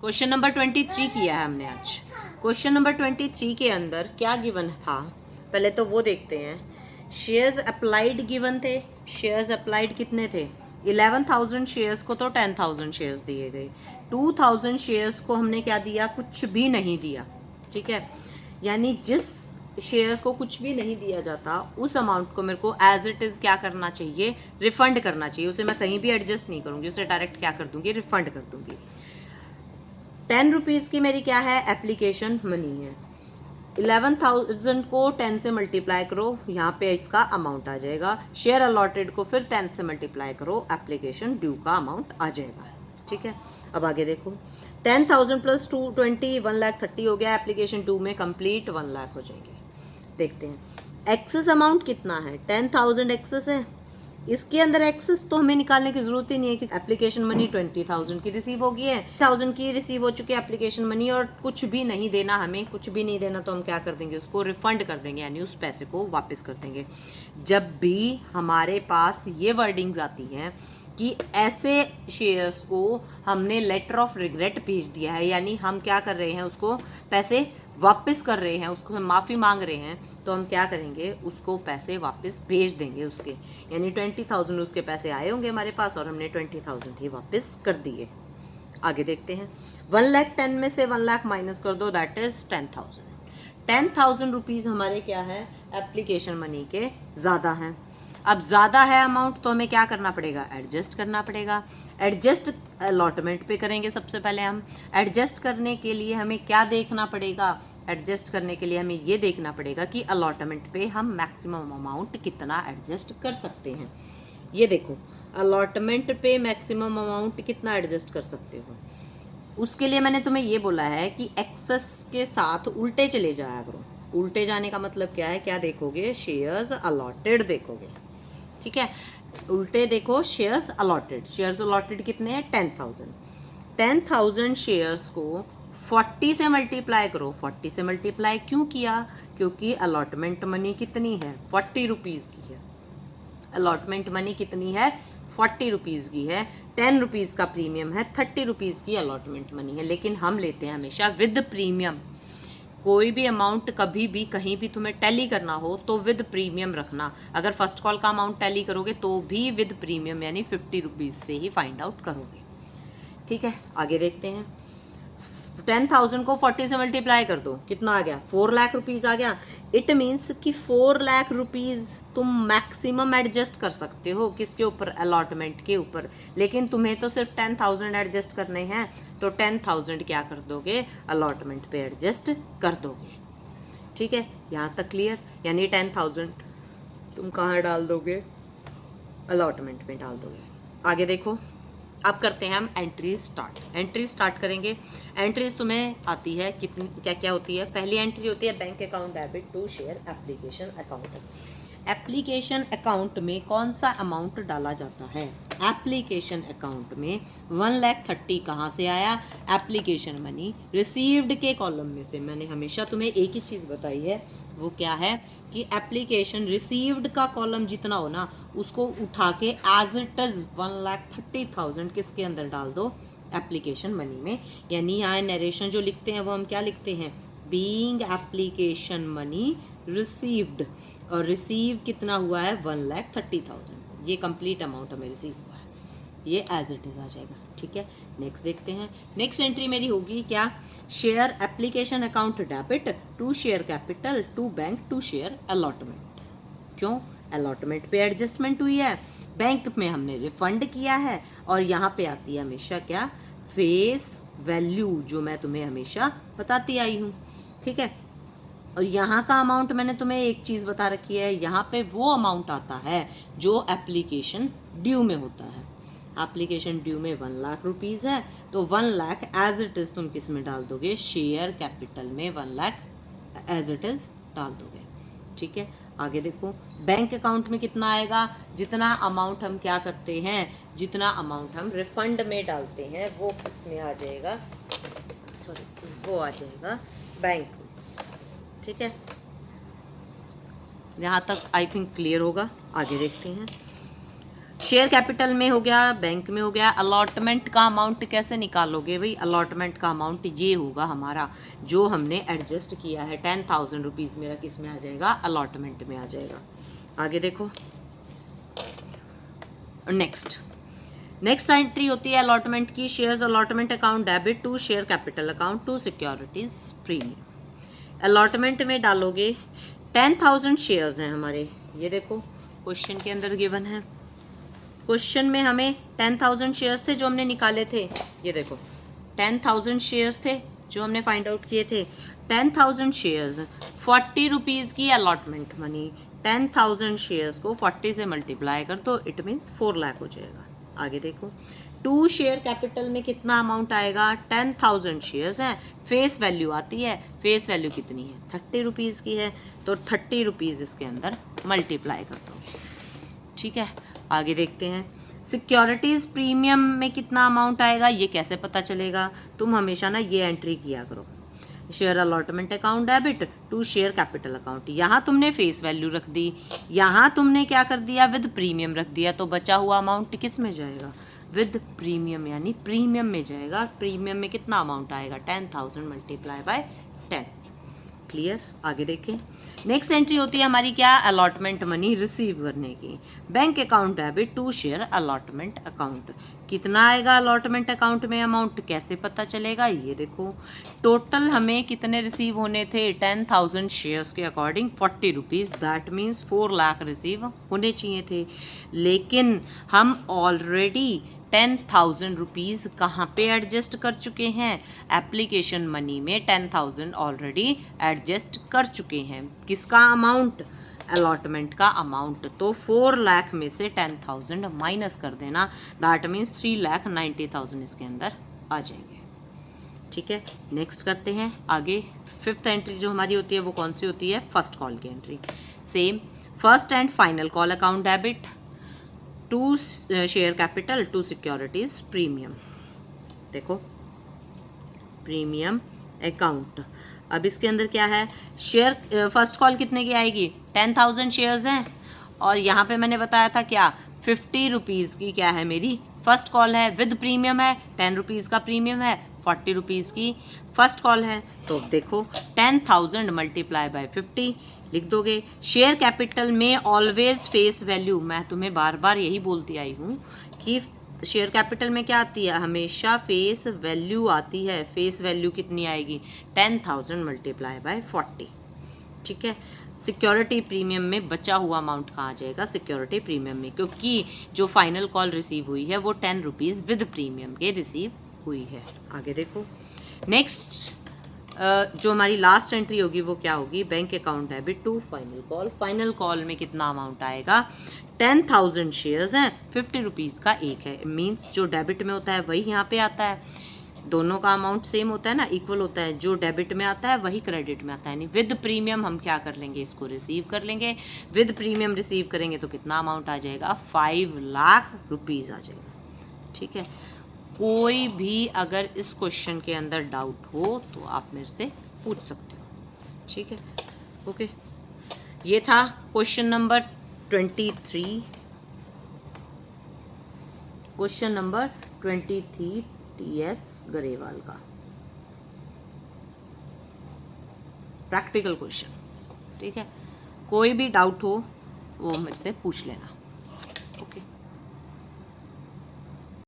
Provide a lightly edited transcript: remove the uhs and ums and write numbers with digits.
Question number 23 किया है हमने आज। क्वेश्चन नंबर 23 के अंदर क्या गिवन था, पहले तो वो देखते हैं। शेयर्स अप्लाइड गिवन थे। शेयर्स अप्लाइड कितने थे? 11,000 शेयर्स को तो 10,000 शेयर्स दिए गए। 2,000 शेयर्स को हमने क्या दिया? कुछ भी नहीं दिया। ठीक है, यानी जिस शेयर्स को कुछ भी नहीं दिया जाता उस अमाउंट को मेरे को एज इट इज़ क्या करना चाहिए? रिफंड करना चाहिए। उसे मैं कहीं भी एडजस्ट नहीं करूँगी, उसे डायरेक्ट क्या कर दूँगी? रिफंड कर दूँगी। 10 रुपीज़ की मेरी क्या है? एप्लीकेशन मनी है। 11,000 को 10 से मल्टीप्लाई करो, यहाँ पे इसका अमाउंट आ जाएगा। शेयर अलॉटेड को फिर 10 से मल्टीप्लाई करो, एप्लीकेशन ड्यू का अमाउंट आ जाएगा। ठीक है, अब आगे देखो। 10,000 प्लस 220 1,30,000 हो गया। एप्लीकेशन 2 में कंप्लीट 1,00,000 हो जाएगी। देखते हैं एक्सेस अमाउंट कितना है। 10,000 एक्सेस है। इसके अंदर एक्सेस तो हमें निकालने की जरूरत ही नहीं है कि एप्लीकेशन मनी 20,000 की रिसीव हो गई है, 1000 की रिसीव हो चुकी है एप्लीकेशन मनी, और कुछ भी नहीं देना हमें। कुछ भी नहीं देना तो हम क्या कर देंगे? उसको रिफंड कर देंगे, यानी उस पैसे को वापस कर देंगे। जब भी हमारे पास ये वर्डिंग्स आती हैं कि ऐसे शेयर्स को हमने लेटर ऑफ रिग्रेट भेज दिया है, यानी हम क्या कर रहे हैं? उसको पैसे वापस कर रहे हैं, उसको हम माफ़ी मांग रहे हैं, तो हम क्या करेंगे? उसको पैसे वापस भेज देंगे उसके। यानी 20,000 उसके पैसे आए होंगे हमारे पास और हमने 20,000 ही वापस कर दिए। आगे देखते हैं। 1,10,000 में से 1,00,000 माइनस कर दो, दैट इज 10,000। 10,000 रुपीज़ हमारे क्या है? एप्लीकेशन मनी के ज़्यादा हैं। अब ज़्यादा है अमाउंट तो हमें क्या करना पड़ेगा? एडजस्ट करना पड़ेगा। एडजस्ट अलॉटमेंट पे करेंगे सबसे पहले हम। एडजस्ट करने के लिए हमें क्या देखना पड़ेगा? एडजस्ट करने के लिए हमें ये देखना पड़ेगा कि अलॉटमेंट पे हम मैक्सिमम अमाउंट कितना एडजस्ट कर सकते हैं। ये देखो, अलॉटमेंट पे मैक्सिमम अमाउंट कितना एडजस्ट कर सकते हो। उसके लिए मैंने तुम्हें ये बोला है कि एक्सेस के साथ उल्टे चले जाया करो। उल्टे जाने का मतलब क्या है? क्या देखोगे? शेयर्स अलॉटेड देखोगे। ठीक है, उल्टे देखो, शेयर्स अलॉटेड। शेयर्स अलॉटेड कितने हैं? 10,000। 10,000 शेयर्स को 40 से मल्टीप्लाई करो। 40 से मल्टीप्लाई क्यों किया? क्योंकि अलॉटमेंट मनी कितनी है? 40 रुपीज़ की है। अलॉटमेंट मनी कितनी है? 40 रुपीज़ की है। 10 रुपीज़ का प्रीमियम है, 30 रुपीज़ की अलॉटमेंट मनी है, लेकिन हम लेते हैं हमेशा विद प्रीमियम। कोई भी अमाउंट कभी भी कहीं भी तुम्हें टैली करना हो तो विद प्रीमियम रखना। अगर फर्स्ट कॉल का अमाउंट टैली करोगे तो भी विद प्रीमियम, यानी 50 रुपीज़ से ही फाइंड आउट करोगे। ठीक है, आगे देखते हैं। 10,000 को 40 से मल्टीप्लाई कर दो, कितना आ गया? 4,00,000 रुपीज़ आ गया। इट मीन्स कि 4,00,000 रुपीज़ तुम मैक्सिमम एडजस्ट कर सकते हो। किसके ऊपर? अलॉटमेंट के ऊपर। लेकिन तुम्हें तो सिर्फ 10,000 एडजस्ट करने हैं, तो 10,000 क्या कर दोगे? अलॉटमेंट पे एडजस्ट कर दोगे। ठीक है, यहाँ तक क्लियर? यानी 10,000 तुम कहाँ डाल दोगे? अलॉटमेंट में डाल दोगे। आगे देखो, अब करते हैं हम एंट्री स्टार्ट। एंट्री स्टार्ट करेंगे। एंट्रीज तुम्हें आती है कितनी, क्या क्या होती है? पहली एंट्री होती है bank account debit to share application account. Application account में कौन सा अमाउंट डाला जाता है? एप्लीकेशन अकाउंट में 1,30,000 कहाँ से आया? एप्लीकेशन मनी रिसीव्ड के कॉलम में से। मैंने हमेशा तुम्हें एक ही चीज़ बताई है, वो क्या है कि एप्लीकेशन रिसीव्ड का कॉलम जितना हो ना, उसको उठा के एज इट इज़ 1,30,000 किसके अंदर डाल दो? एप्लीकेशन मनी में। यानी यहाँ नरेशन जो लिखते हैं वो हम क्या लिखते हैं? बीइंग एप्लीकेशन मनी रिसीव्ड, और रिसीव कितना हुआ है? 1,30,000। ये कंप्लीट अमाउंट हमें रिसीव हुआ है, ये एज इट इज़ आ जाएगा। ठीक है, नेक्स्ट देखते हैं। नेक्स्ट एंट्री मेरी होगी क्या? Share application account debit to share capital to bank to share allotment. क्यों? अलॉटमेंट पे एडजस्टमेंट हुई है, बैंक में हमने रिफंड किया है, और यहाँ पे आती है हमेशा क्या? फेस वैल्यू, जो मैं तुम्हें हमेशा बताती आई हूँ। ठीक है, और यहाँ का अमाउंट मैंने तुम्हें एक चीज़ बता रखी है, यहाँ पे वो अमाउंट आता है जो एप्लीकेशन ड्यू में होता है। एप्लीकेशन ड्यू में 1,00,000 रुपीज़ है, तो 1,00,000 एज इट इज़ तुम किस में डाल दोगे? शेयर कैपिटल में 1,00,000 एज इट इज़ डाल दोगे। ठीक है, आगे देखो, बैंक अकाउंट में कितना आएगा? जितना अमाउंट हम क्या करते हैं, जितना अमाउंट हम रिफंड में डालते हैं वो किस में आ जाएगा? सॉरी, वो आ जाएगा बैंक में। ठीक है, यहाँ तक आई थिंक क्लियर होगा। आगे देखते हैं। शेयर कैपिटल में हो गया, बैंक में हो गया। अलॉटमेंट का अमाउंट कैसे निकालोगे भाई? अलॉटमेंट का अमाउंट ये होगा हमारा जो हमने एडजस्ट किया है, 10,000 रुपीज़ मेरा किस में आ जाएगा? अलॉटमेंट में आ जाएगा। आगे देखो, नेक्स्ट एंट्री होती है अलॉटमेंट की। Shares allotment account debit to share capital account to securities premium. Allotment में डालोगे 10,000 शेयर्स हैं हमारे, ये देखो क्वेश्चन के अंदर गिवन है। क्वेश्चन में हमें 10,000 शेयर्स थे जो हमने निकाले थे, ये देखो 10,000 शेयर्स थे जो हमने फाइंड आउट किए थे। 10,000 शेयर्स, 40 रुपीज़ की अलॉटमेंट मनी। 10,000 शेयर्स को 40 से मल्टीप्लाई कर तो इट मीन्स 4 लाख हो जाएगा। आगे देखो, टू शेयर कैपिटल में कितना अमाउंट आएगा? 10,000 शेयर्स हैं, फेस वैल्यू आती है, फेस वैल्यू कितनी है? 30 रुपीज़ की है, तो 30 रुपीज़ इसके अंदर मल्टीप्लाई कर दो। ठीक है, आगे देखते हैं। सिक्योरिटीज़ प्रीमियम में कितना अमाउंट आएगा ये कैसे पता चलेगा? तुम हमेशा ना ये एंट्री किया करो, share allotment account debit to share capital account. यहाँ तुमने फेस वैल्यू रख दी, यहाँ तुमने क्या कर दिया? विद प्रीमियम रख दिया, तो बचा हुआ अमाउंट किस में जाएगा? विद प्रीमियम, यानी प्रीमियम में जाएगा। प्रीमियम में कितना अमाउंट आएगा? 10,000 मल्टीप्लाई बाय 10। क्लियर? आगे देखें। नेक्स्ट एंट्री होती है हमारी क्या? अलॉटमेंट मनी रिसीव करने की। Bank account debit to share allotment account. कितना आएगा अलॉटमेंट अकाउंट में अमाउंट, कैसे पता चलेगा? ये देखो, टोटल हमें कितने रिसीव होने थे? 10,000 शेयर्स के according 40 rupees, that means 4 lakh receive होने चाहिए थे। लेकिन हम ऑलरेडी 10,000 रुपीज़ कहाँ पे एडजस्ट कर चुके हैं? एप्लीकेशन मनी में 10,000 ऑलरेडी एडजस्ट कर चुके हैं। किसका अमाउंट? अलॉटमेंट का अमाउंट। तो 4 लाख में से 10,000 माइनस कर देना, दैट मीन्स 3,90,000 इसके अंदर आ जाएंगे। ठीक है, नेक्स्ट करते हैं आगे। फिफ्थ एंट्री जो हमारी होती है वो कौन सी होती है? फर्स्ट कॉल की entry. Same, first and final call account debit to share capital to securities premium. देखो, प्रीमियम अकाउंट। अब इसके अंदर क्या है? शेयर फर्स्ट कॉल कितने की आएगी? 10,000 शेयर्स हैं, और यहाँ पे मैंने बताया था क्या? 50 रुपीज़ की क्या है मेरी फर्स्ट कॉल है, विद प्रीमियम है। 10 रुपीज़ का प्रीमियम है, 40 रुपीज़ की फर्स्ट कॉल है। तो देखो 10,000 मल्टीप्लाई बाय 50 लिख दोगे। शेयर कैपिटल में ऑलवेज फेस वैल्यू, मैं तुम्हें बार बार यही बोलती आई हूँ कि शेयर कैपिटल में क्या आती है? हमेशा फेस वैल्यू आती है। फेस वैल्यू कितनी आएगी? 10,000 मल्टीप्लाई बाय 40। ठीक है, सिक्योरिटी प्रीमियम में बचा हुआ अमाउंट कहाँ आ जाएगा? सिक्योरिटी प्रीमियम में, क्योंकि जो फाइनल कॉल रिसीव हुई है वो 10 रुपीज़ विद प्रीमियम के रिसीव हुई है। आगे देखो, नेक्स्ट जो हमारी लास्ट एंट्री होगी वो क्या होगी? Bank account debit to final call. Final call में कितना अमाउंट आएगा? 10,000 शेयर्स हैं, 50 रुपीज़ का एक है, मीन्स जो डेबिट में होता है वही यहाँ पे आता है। दोनों का अमाउंट सेम होता है ना, इक्वल होता है। जो डेबिट में आता है वही क्रेडिट में आता है। यानी विद प्रीमियम हम क्या कर लेंगे? इसको रिसीव कर लेंगे। विद प्रीमियम रिसीव करेंगे तो कितना अमाउंट आ जाएगा? 5 लाख रुपीज़ आ जाएगा। ठीक है, कोई भी अगर इस क्वेश्चन के अंदर डाउट हो तो आप मेरे से पूछ सकते हो। ठीक है, ओके। ये था question number 23, question number 23 TS Grewal का प्रैक्टिकल क्वेश्चन। ठीक है, कोई भी डाउट हो वो मेरे से पूछ लेना। ओके।